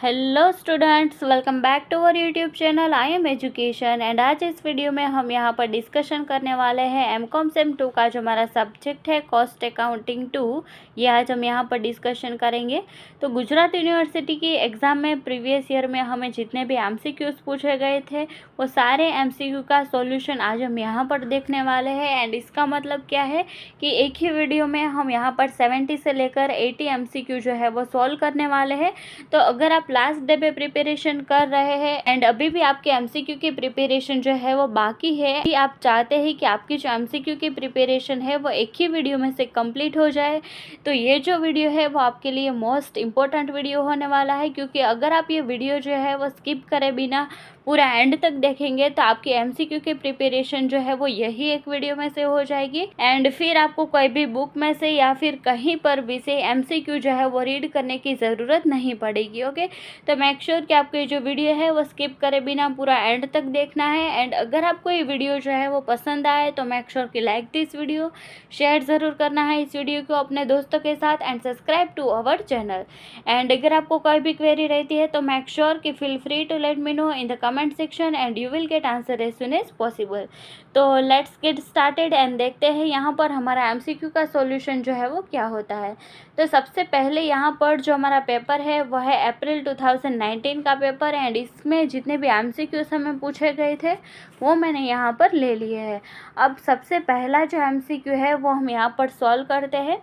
Hello students, welcome back to our YouTube channel I am education. And आज इस video में हम यहाँ पर डिस्कशन करने वाले हैं एमकॉम सेम 2 का जो हमारा सब्जेक्ट है कॉस्ट अकाउंटिंग 2, ये आज हम यहाँ पर डिस्कशन करेंगे। तो गुजरात यूनिवर्सिटी की एग्ज़ाम में प्रीवियस ईयर में हमें जितने भी एमसीक्यूज़ पूछे गए थे वो सारे एमसीक्यू का सॉल्यूशन आज हम यहाँ पर देखने वाले हैं। एंड इसका मतलब क्या है कि एक ही वीडियो में हम यहाँ पर 70 से लेकर 80 एमसीक्यू जो है वो सॉल्व करने वाले हैं। तो अगर आप लास्ट डे पे प्रिपरेशन कर रहे हैं एंड अभी भी आपके एमसीक्यू की प्रिपरेशन जो है वो बाकी है, कि आप चाहते हैं कि आपकी जो एमसीक्यू की प्रिपरेशन है वो एक ही वीडियो में से कंप्लीट हो जाए, तो ये जो वीडियो है वो आपके लिए मोस्ट इम्पोर्टेंट वीडियो होने वाला है। क्योंकि अगर आप ये वीडियो जो है वो स्किप करे बिना पूरा एंड तक देखेंगे तो आपकी एमसीक्यू की प्रिपरेशन जो है वो यही एक वीडियो में से हो जाएगी एंड फिर आपको कोई भी बुक में से या फिर कहीं पर भी से एमसीक्यू जो है वो रीड करने की ज़रूरत नहीं पड़ेगी। ओके, तो मेक श्योर कि आपकी जो वीडियो है वो स्किप करे बिना पूरा एंड तक देखना है। एंड अगर आपको ये वीडियो जो है वो पसंद आए तो मेक श्योर कि लाइक दिस वीडियो, शेयर ज़रूर करना है इस वीडियो को अपने दोस्तों के साथ and subscribe to our channel. And अगर आपको कोई भी क्वेरी रहती है तो मेक श्योर कि feel free to let me know in the comment section and you will get answer as soon as possible. तो लेट्स गेट स्टार्टेड एंड देखते हैं यहाँ पर हमारा एमसीक्यू का सॉल्यूशन जो है वो क्या होता है। तो सबसे पहले यहाँ पर जो हमारा पेपर है वो है अप्रैल 2019 का पेपर एंड इसमें जितने भी एमसीक्यूज हमें पूछे गए थे वो मैंने यहाँ पर ले लिए हैं। अब सबसे पहला जो एमसीक्यू है वो हम यहाँ पर सॉल्व करते हैं।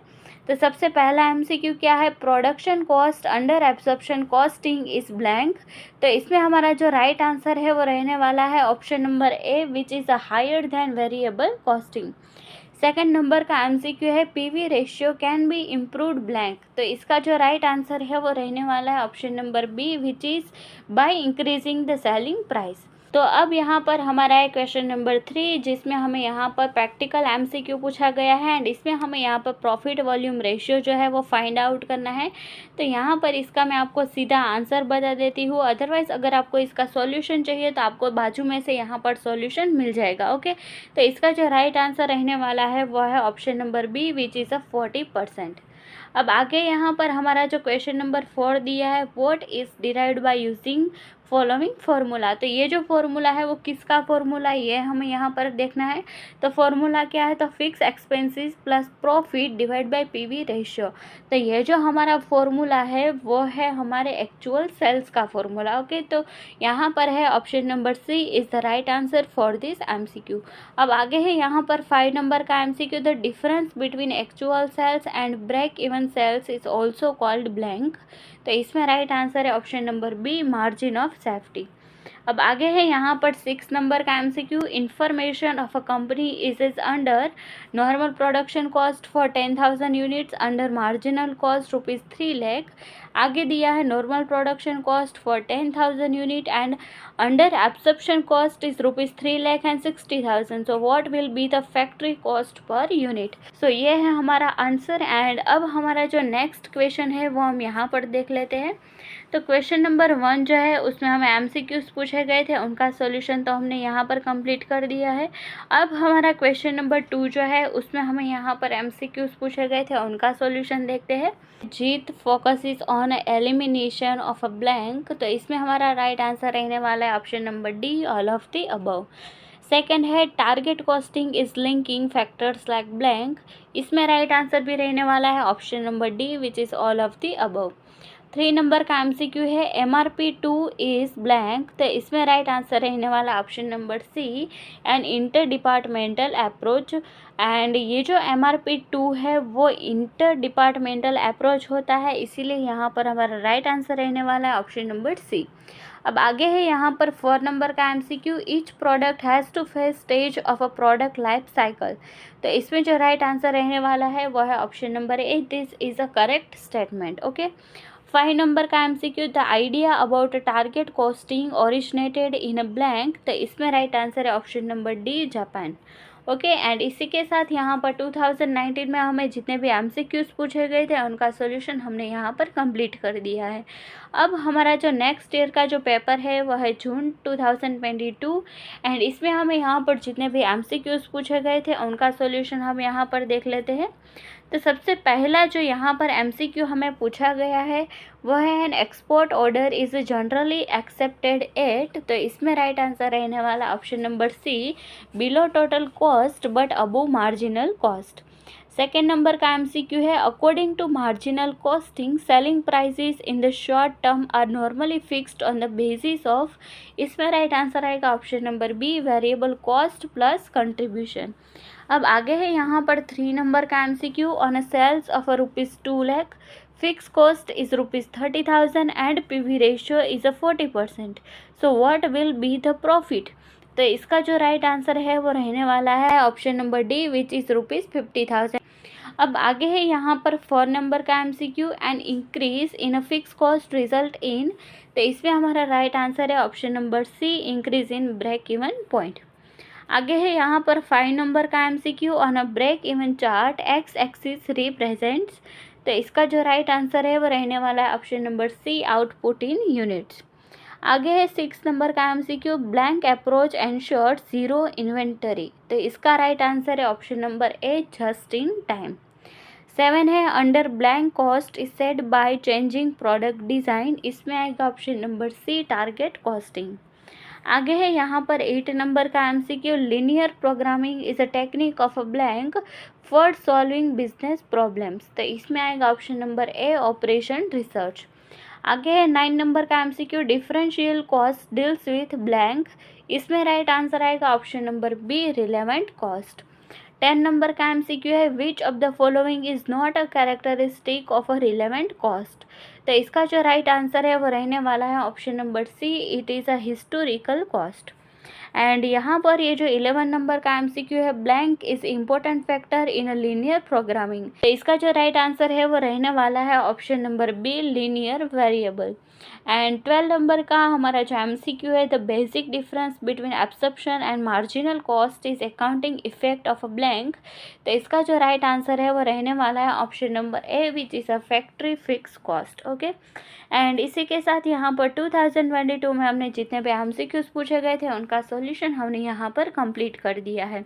तो सबसे पहला एमसीक्यू क्या है, production cost under absorption costing is blank. तो इसमें हमारा जो राइट आंसर है वो रहने वाला है option number A, which is a higher than variable costing. Second number का एमसीक्यू है PV ratio can be improved blank. तो इसका जो राइट आंसर है वो रहने वाला है option number B, which is by increasing the selling price. तो अब यहाँ पर हमारा है क्वेश्चन नंबर 3, जिसमें हमें यहाँ पर प्रैक्टिकल एमसीक्यू पूछा गया है एंड इसमें हमें यहाँ पर प्रॉफिट वॉल्यूम रेशियो जो है वो फाइंड आउट करना है। तो यहाँ पर इसका मैं आपको सीधा आंसर बता देती हूँ, अदरवाइज़ अगर आपको इसका सॉल्यूशन चाहिए तो आपको बाजू में से यहाँ पर सॉल्यूशन मिल जाएगा। ओके, तो इसका जो राइट आंसर रहने वाला है वो है option number B, which is a 40%। अब आगे यहाँ पर हमारा जो क्वेश्चन नंबर 4 दिया है, what is derived by using following formula. तो ये जो फार्मूला है वो किसका फार्मूला ये हमें यहाँ पर देखना है। तो फार्मूला क्या है, तो fix expenses plus profit divide by PV ratio. तो ये जो हमारा फार्मूला है वो है हमारे एक्चुअल सेल्स का फार्मूला। ओके, तो यहाँ पर है option number C is the right answer for this MCQ. अब आगे है यहाँ पर 5 नंबर का MCQ, the difference between actual sales and break even sales is also called blank. तो इसमें राइट आंसर है option number B, margin of safety. अब आगे है यहाँ पर 6 नंबर का MCQ, information of a company is under normal production cost for 10,000 units under marginal cost ₹3 lakh. आगे दिया है normal production cost for 10,000 unit and under absorption cost is ₹3,60,000। So what will be the factory cost per unit. So ये है हमारा answer. And अब हमारा जो next question है वो हम यहाँ पर देख लेते हैं। तो क्वेश्चन नंबर 1 जो है उसमें हमें एमसीक्यूज पूछे गए थे, उनका सॉल्यूशन तो हमने यहाँ पर कंप्लीट कर दिया है। अब हमारा क्वेश्चन नंबर 2 जो है उसमें हमें यहाँ पर एमसीक्यूज पूछे गए थे, उनका सॉल्यूशन देखते हैं। JIT focuses on elimination of a blank. तो इसमें हमारा राइट आंसर रहने वाला है option number D, all of the above. Second है target costing is linking factors like blank. इसमें राइट आंसर भी रहने वाला है option number D, which is all of the above. 3 number का एमसीक्यू है MRP2 इज ब्लैंक। तो इसमें राइट आंसर रहने वाला option number C, an inter departmental approach. And ये जो MRP2 है वो इंटर डिपार्टमेंटल अप्रोच होता है, इसीलिए यहाँ पर हमारा राइट आंसर रहने वाला है ऑप्शन नंबर सी। अब आगे है यहाँ पर 4 नंबर का MCQ, each product has to face stage of a product life cycle. तो इसमें जो राइट आंसर रहने वाला है वो है option number A, this is a correct statement. Okay, 5 number का MCQ, the idea about target costing originated in a blank. तो इसमें राइट आंसर है option number D, Japan. Okay, and इसी के साथ यहाँ पर 2019 में हमें जितने भी एमसीक्यूज पूछे गए थे उनका सॉल्यूशन हमने यहाँ पर कंप्लीट कर दिया है। अब हमारा जो नेक्स्ट ईयर का जो पेपर है वह है जून 2022 एंड इसमें हमें यहाँ पर जितने भी एमसीक्यूज पूछे गए थे उनका सॉल्यूशन हम यहाँ पर देख लेते हैं। तो सबसे पहला जो यहाँ पर एमसीक्यू हमें पूछा गया है वो है an export order is generally accepted at, तो इसमें राइट आंसर रहने वाला option number C, below total cost but above marginal cost. Second number का एमसीक्यू है, according to marginal costing selling prices in the short term are normally fixed on the basis of, इसमें right answer आएगा option number B, variable cost plus contribution. अब आगे है यहाँ पर 3 number का MCQ, on a sales of a ₹2 lakh fix cost is ₹30,000 and PV ratio is a 40%, so what will be the profit. तो इसका जो राइट आंसर है वो रहने वाला है option number D, which is ₹50,000। अब आगे है यहाँ पर 4 नंबर का MCQ, an increase in a fix cost result in, तो इसमें हमारा राइट आंसर है option number C, increase in break even point. आगे है यहाँ पर 5 नंबर का MCQ, on a break even chart x axis represents, तो इसका जो राइट आंसर है वो रहने वाला है option number C, output in units. आगे है 6 नंबर का MCQ, blank approach ensured zero inventory, तो इसका राइट आंसर है option number A, just in time. 7 है, under blank cost is set by changing product design, इसमें आएगा option number C, target costing. आगे है यहाँ पर 8 नंबर का MCQ, linear programming is a technique of a blank for solving business problems, तो इसमें आएगा option number A, operation research. आगे है 9 नंबर का MCQ, differential cost deals with blank, इसमें राइट आंसर आएगा option number B, relevant cost. 10 number का MCQ है, which of the following is not a characteristic of a relevant cost, तो इसका जो राइट आंसर है वो रहने वाला है option number C, it is a historical cost. And यहाँ पर ये जो 11 नंबर का एमसीक्यू है, blank is important factor in a linear programming, तो इसका जो राइट आंसर है वो रहने वाला है option number B, linear variable. And 12 नंबर का हमारा जो एमसीक्यू है, the basic difference between absorption and marginal cost is accounting effect of a blank, तो इसका जो राइट आंसर है वो रहने वाला है option number A, which is a factory fix cost. Okay, and इसी के साथ यहाँ पर 2022 में हमने जितने भी एमसीक्यूज पूछे गए थे उनका सॉल्यूशन हमने यहाँ पर कंप्लीट कर दिया है।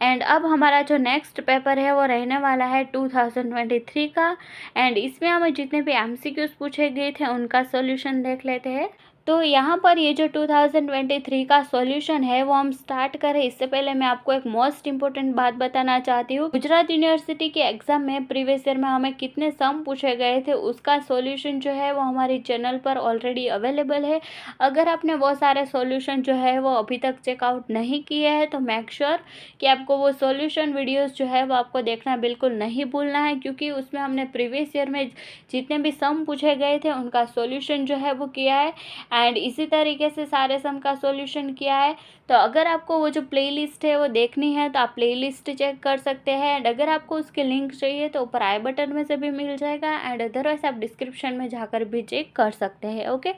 एंड अब हमारा जो नेक्स्ट पेपर है वो रहने वाला है 2023 का, एंड इसमें हमें जितने भी एमसीक्यूज पूछे गए थे उनका सॉल्यूशन देख लेते हैं। तो यहाँ पर ये जो 2023 का सॉल्यूशन है वो हम स्टार्ट करें इससे पहले मैं आपको एक मोस्ट इंपॉर्टेंट बात बताना चाहती हूँ। गुजरात यूनिवर्सिटी के एग्जाम में प्रीवियस ईयर में हमें कितने सम पूछे गए थे उसका सॉल्यूशन जो है वो हमारी चैनल पर ऑलरेडी अवेलेबल है। अगर आपने वो सारे सॉल्यूशन जो है वो अभी तक चेकआउट नहीं किए हैं तो मेक श्योर कि आपको वो सॉल्यूशन वीडियोज़ जो है वो आपको देखना बिल्कुल नहीं भूलना है, क्योंकि उसमें हमने प्रीवियस ईयर में जितने भी सम पूछे गए थे उनका सॉल्यूशन जो है वो किया है, एंड इसी तरीके से सारे सम का सॉल्यूशन किया है। तो अगर आपको वो जो प्लेलिस्ट है वो देखनी है तो आप प्लेलिस्ट चेक कर सकते हैं, एंड अगर आपको उसके लिंक चाहिए तो ऊपर आई बटन में से भी मिल जाएगा, एंड अदरवाइज आप डिस्क्रिप्शन में जाकर भी चेक कर सकते हैं। ओके,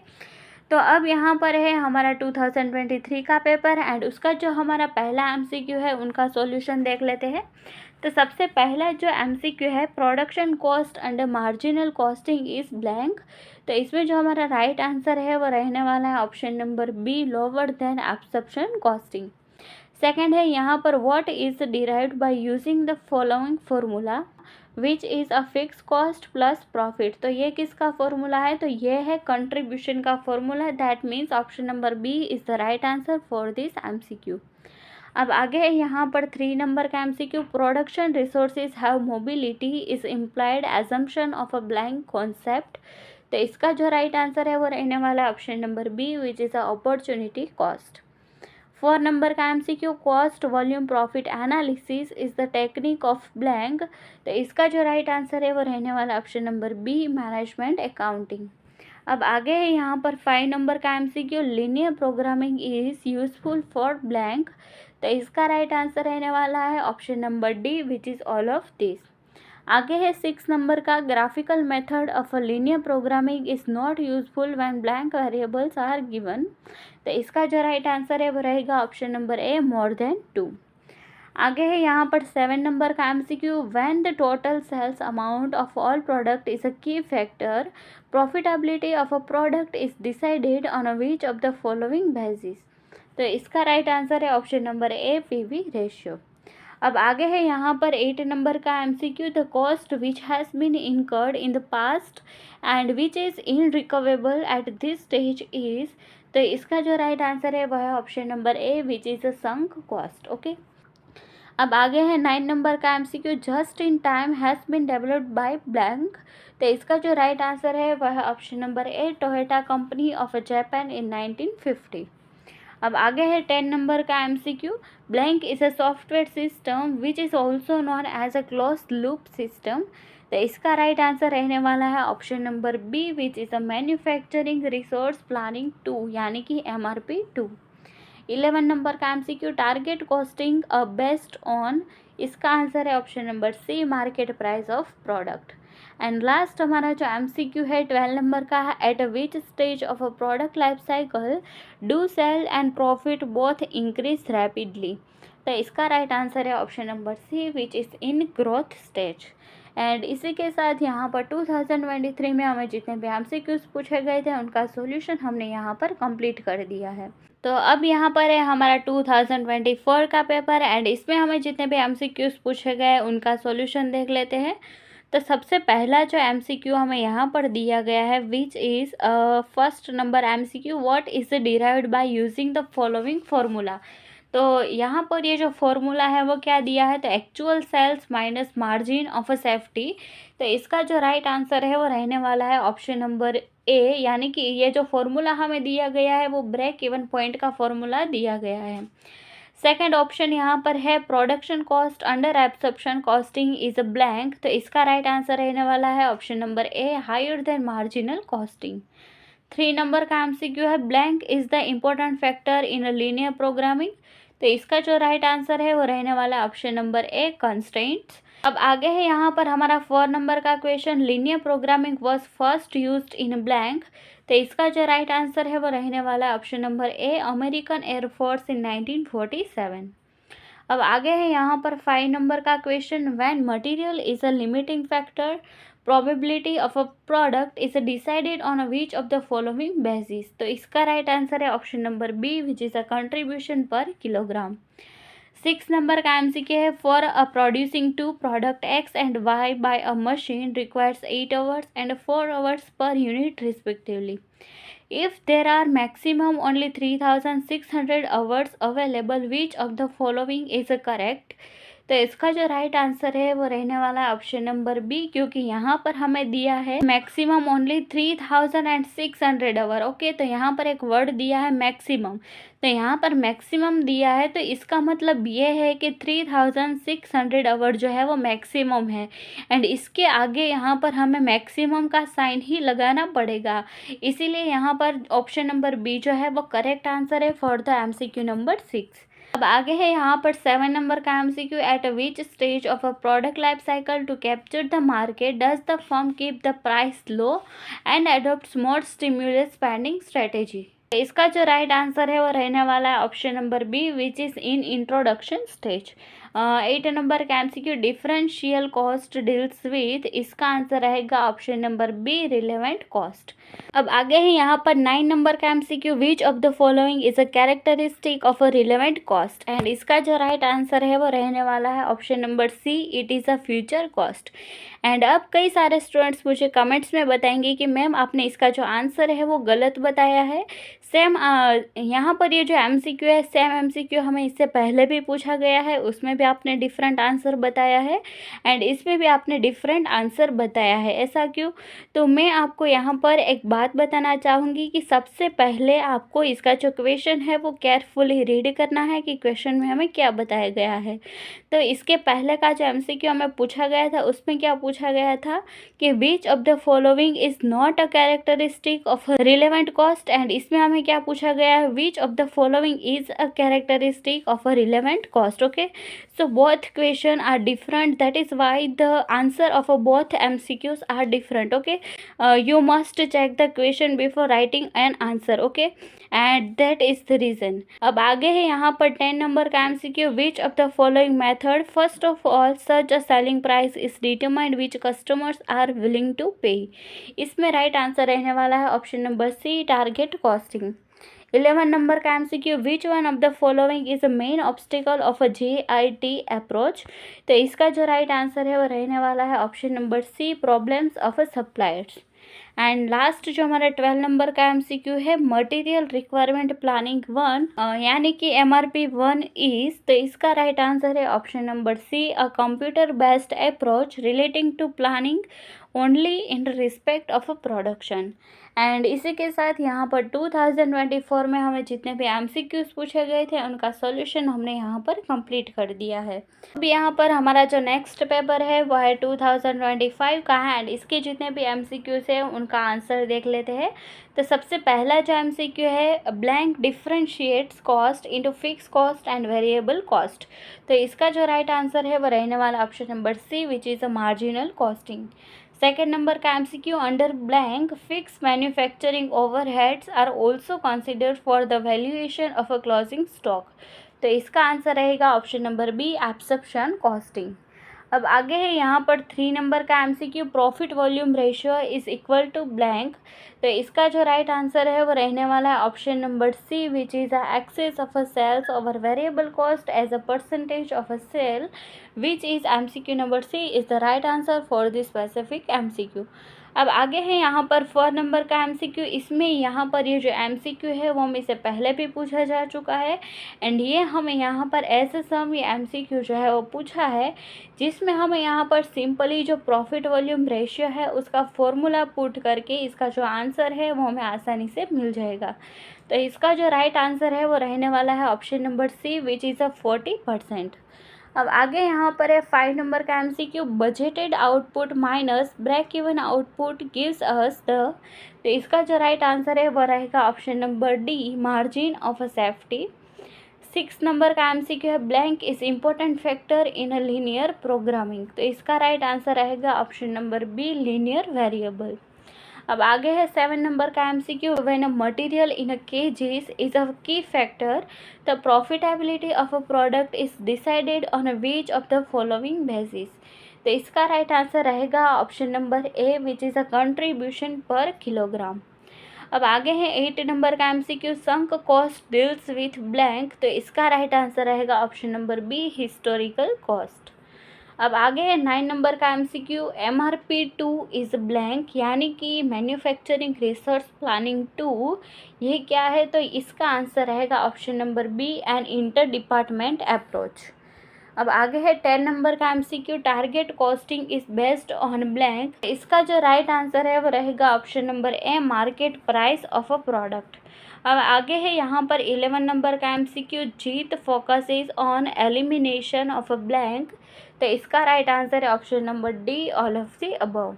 तो अब यहाँ पर है हमारा 2023 का पेपर, एंड उसका जो हमारा पहला एमसीक्यू है उनका सॉल्यूशन देख लेते हैं। तो सबसे पहला जो एमसीक्यू है, production cost under marginal costing is blank, तो इसमें जो हमारा राइट आंसर है वो रहने वाला है option number B, lower than absorption costing. Second है यहाँ पर, what is derived by using the following formula which is a fix cost plus profit, तो ये किसका फॉर्मूला है, तो ये है कंट्रीब्यूशन का formula, that means option number B is the right answer for this MCQ. अब आगे है यहाँ पर 3 नंबर का MCQ, production resources have mobility is implied assumption of a blank concept, तो इसका जो राइट आंसर है वो रहने वाला है option number B, which is a opportunity cost. 4 number का MCQ, cost volume profit analysis is the technique of blank, तो इसका जो राइट आंसर है वो रहने वाला option number B, management accounting. अब आगे है यहाँ पर 5 नंबर का MCQ, linear programming is useful for blank, तो इसका राइट आंसर रहने वाला है option number D, which is all of this. आगे है 6 नंबर का, graphical method of a linear programming is not useful when blank variables are given, तो इसका जो राइट आंसर है वो रहेगा option number A, more than 2। आगे है यहाँ पर 7 नंबर का MCQ, when the total sales amount of all product is a key factor, profitability of a product is decided on a which of the following basis, तो इसका right answer है option number A, PV ratio. अब आगे है यहाँ पर 8 number का MCQ, the cost which has been incurred in the past and which is irrecoverable at this stage is. तो इसका जो राइट आंसर है वह है option number A, which is a sunk cost. Okay, अब आगे है 9 नंबर का MCQ, just in time has been developed by blank. तो इसका जो राइट आंसर है वह है option number A, Toyota company of Japan in 1950। अब आगे है 10 नंबर का MCQ, blank is a software system which is also known as a close loop system. तो इसका राइट आंसर रहने वाला है option number B, which is a manufacturing resource planning 2 यानी कि MRP 2। 11 नंबर का MCQ, target costing based on, इसका answer है option number C, market price of product. And last हमारा जो एमसीक्यू है 12 नंबर का है, at which stage of a product life cycle do sale and profit both increase rapidly. तो इसका राइट आंसर है option number C, which is in growth stage. And इसी के साथ यहाँ पर 2023 में हमें जितने भी एमसीक्यूज पूछे गए थे उनका सॉल्यूशन हमने यहाँ पर कंप्लीट कर दिया है। तो अब यहाँ पर है हमारा 2024 का पेपर एंड इसमें हमें जितने भी एमसीक्यूज पूछे गए उनका सॉल्यूशन देख लेते हैं। तो सबसे पहला जो एमसीक्यू हमें यहाँ पर दिया गया है, which is first number MCQ, what is derived by using the following formula. तो यहाँ पर ये जो फॉर्मूला है वो क्या दिया है, तो actual sales minus margin of a safety. तो इसका जो राइट आंसर है वो रहने वाला है ऑप्शन नंबर ए, यानी कि ये जो फॉर्मूला हमें दिया गया है वो ब्रेक इवन पॉइंट का फॉर्मूला दिया गया है। सेकंड ऑप्शन यहाँ पर है production cost under absorption costing is a blank. तो इसका राइट आंसर रहने वाला है option number A, higher than marginal costing. 3 number का एमसीक्यू है, blank is the important factor in linear programming. तो इसका जो राइट आंसर है वो रहने वाला है ऑप्शन नंबर ए, कंस्ट्रेंट्स। अब आगे है यहाँ पर हमारा 4 नंबर का question, linear programming was first used in blank. तो इसका जो राइट आंसर है वो रहने वाला है option number A, American air force in 1947। अब आगे है यहाँ पर 5 नंबर का question, when material is a limiting factor probability of a product is decided on which of the following basis. तो इसका राइट आंसर है option number B, which is a contribution per kilogram. 6 number का MCQ है, for a producing two product X and Y by a machine requires 8 hours and 4 hours per unit respectively. If there are maximum only 3600 hours available, which of the following is correct? तो इसका जो right answer है वो रहने वाला है option number B, क्योंकि यहाँ पर हमें दिया है मैक्सिमम ओनली 3600 आवर। ओके, तो यहाँ पर एक वर्ड दिया है मैक्सिमम, तो यहाँ पर मैक्सिमम दिया है तो इसका मतलब ये है कि 3600 आवर जो है वो मैक्सिमम है एंड इसके आगे यहाँ पर हमें मैक्सिमम का साइन ही लगाना पड़ेगा, इसीलिए यहाँ पर ऑप्शन नंबर बी जो है वो करेक्ट आंसर है फॉर द एमसीक्यू नंबर 6। अब आगे है यहाँ पर 7 नंबर का MCQ, at which stage of a product life cycle to capture the market does the firm keep the price low and adopts more stimulus spending strategy. इसका जो right answer है वो रहने वाला है option number B, which is in introduction stage. 8 number का MCQ, differential cost deals with, इसका answer रहेगा option number B, relevant cost. अब आगे है यहाँ पर 9 नंबर का MCQ, which of the following is a characteristic of a relevant cost. And इसका जो राइट आंसर है वो रहने वाला है option number C, it is a future cost. And अब कई सारे स्टूडेंट्स मुझे कमेंट्स में बताएंगे कि मैम आपने इसका जो आंसर है वो गलत बताया है। सेम यहाँ पर ये जो एमसीक्यू है, सेम एमसीक्यू हमें इससे पहले भी पूछा गया है, उसमें भी आपने डिफरेंट आंसर बताया है एंड इसमें भी आपने डिफरेंट आंसर बताया है। ऐसा क्यों? तो मैं आपको यहाँ पर एक बात बताना चाहूँगी कि सबसे पहले आपको इसका जो क्वेश्चन है वो केयरफुली रीड करना है कि क्वेश्चन में हमें क्या बताया गया है। तो इसके पहले का जो एमसीक्यू हमें पूछा गया था उसमें क्या पूछा गया था कि विच of the following is not a characteristic of relevant cost, and इसमें हमें क्या पूछा गया है, which of the following is a characteristic of a relevant cost. Okay, so both question are different, that is why the answer of both MCQs are different. Okay, you must check the question before writing an answer. Okay, and that is the reason. अब आगे है यहाँ पर 10 number का MCQ, which of the following method first of all such a selling price is determined which customers are willing to pay। इसमें right answer रहने वाला है option number C, target costing. 11 number का MCQ, which one of the following is the main obstacle of a JIT approach. तो इसका जो right answer है वो रहने वाला है option number C, problems of a suppliers. And last जो हमारा 12 नंबर का एमसीक्यू है, मटेरियल रिक्वायरमेंट प्लानिंग 1 यानी कि MRP 1 इज। तो इसका राइट आंसर है option number C, a computer based approach relating to planning only in respect of a production. And इसी के साथ यहाँ पर 2024 में हमें जितने भी एमसीक्यूज पूछे गए थे उनका सॉल्यूशन हमने यहाँ पर कंप्लीट कर दिया है। अब यहाँ पर हमारा जो नेक्स्ट पेपर है वो है 2025 का है, एंड इसके जितने भी एमसीक्यूज है उनका आंसर देख लेते हैं। तो सबसे पहला जो एमसीक्यू है, blank differentiates cost into fix cost and variable cost. तो इसका जो राइट आंसर है वो रहने वाला option number C, which is a marginal costing. Second number का MCQ, under blank fix manufacturing overheads are also considered for the valuation of a closing stock. तो इसका आंसर रहेगा option number b, absorption costing. अब आगे है यहाँ पर 3 number का MCQ, profit volume ratio is equal to blank. तो इसका जो राइट आंसर है वो रहने वाला है option number C, which is the excess of a sales over variable cost as a percentage of a sale, which is MCQ number C is the right answer for this specific MCQ. अब आगे है यहाँ पर 4 number का MCQ. इसमें यहाँ पर ये जो एमसीक्यू है वो हमें से पहले भी पूछा जा चुका है, एंड ये हमें यहाँ पर ऐसे सम ये एमसीक्यू जो है वो पूछा है, जिसमें हमें यहाँ पर सिंपली जो प्रॉफिट वॉल्यूम रेशियो है उसका फॉर्मूला पुट करके इसका जो आंसर है वो हमें आसानी से मिल जाएगा। तो इसका जो राइट आंसर है वो रहने वाला है option number C, which is a 40%। अब आगे यहाँ पर है 5 नंबर का MCQ, budgeted output minus break even output gives us the. तो इसका जो राइट आंसर है वो रहेगा option number D, margin of a safety. 6 number का एमसीक्यू है, blank is important factor in a linear programming. तो इसका राइट आंसर रहेगा option number B, linear variable. अब आगे है 7 नंबर का MCQ, when a material in a kgs is a key factor the profitability of a product is decided on a which of the following basis. तो इसका right answer रहेगा option number A, which is a contribution per kilogram. अब आगे है 8 number का MCQ, sunk cost deals with blank. तो इसका right answer रहेगा option number B, historical cost. अब आगे है 9 नंबर का एमसीक्यू, MRP 2 इज ब्लैंक यानी कि मैन्युफैक्चरिंग रिसर्च प्लानिंग 2। ये क्या है? तो इसका आंसर रहेगा option number B, an inter department approach. अब आगे है 10 नंबर का MCQ, target costing is based on blank. इसका जो राइट आंसर है वो रहेगा option number A, market price of a product. अब आगे है यहाँ पर 11 नंबर का MCQ, JIT focuses on elimination of a blank. तो इसका राइट आंसर है option number D, all of the above.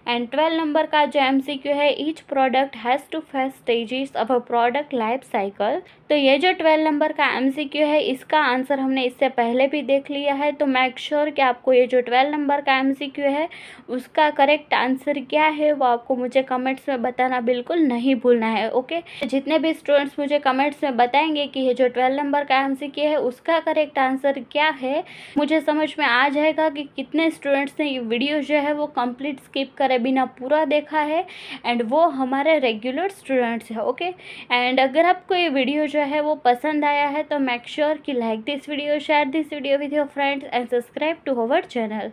And 12 नंबर का जो एमसीक्यू है, each product has to face stages of a product life cycle. तो ये जो 12 नंबर का एमसीक्यू है इसका आंसर हमने इससे पहले भी देख लिया है, तो मेक श्योर कि आपको ये जो 12 नंबर का एमसीक्यू है उसका करेक्ट आंसर क्या है वो आपको मुझे कमेंट्स में बताना बिल्कुल नहीं भूलना है। ओके, जितने भी स्टूडेंट्स मुझे कमेंट्स में बताएंगे कि ये जो 12 नंबर का एमसीक्यू है उसका करेक्ट आंसर क्या है, मुझे समझ में आ जाएगा कि कितने स्टूडेंट्स ने ये वीडियो जो है वो कंप्लीट स्किप करे बिना पूरा देखा है, एंड वो हमारे रेगुलर स्टूडेंट्स हैं। ओके, एंड अगर आपको ये वीडियो जो है वो पसंद आया है तो मेक श्योर कि like this video, share this video with your friends and subscribe to our channel.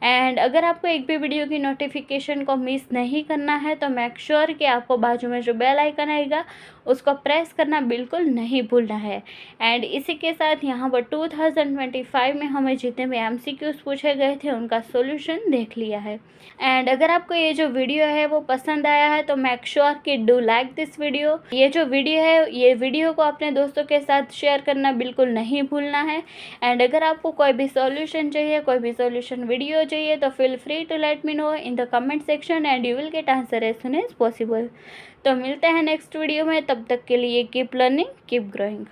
And अगर आपको एक भी वीडियो की नोटिफिकेशन को मिस नहीं करना है तो मेक श्योर कि आपको बाजू में जो बेल आइकन आएगा उसको प्रेस करना बिल्कुल नहीं भूलना है। एंड इसी के साथ यहाँ पर 2025 में हमें जितने भी एमसीक्यूज पूछे गए थे उनका सॉल्यूशन देख लिया है। एंड अगर आपको ये जो वीडियो है वो पसंद आया है तो मेक श्योर कि डू लाइक दिस वीडियो। ये जो वीडियो है ये वीडियो को अपने दोस्तों के साथ शेयर करना बिल्कुल नहीं भूलना है। एंड अगर आपको कोई भी सॉल्यूशन चाहिए, कोई भी सॉल्यूशन वीडियो चाहिए तो feel free to let me know in the comment section and you will get answer as soon as possible. तो मिलते हैं नेक्स्ट वीडियो में, तब तक के लिए कीप लर्निंग, कीप ग्रोइंग।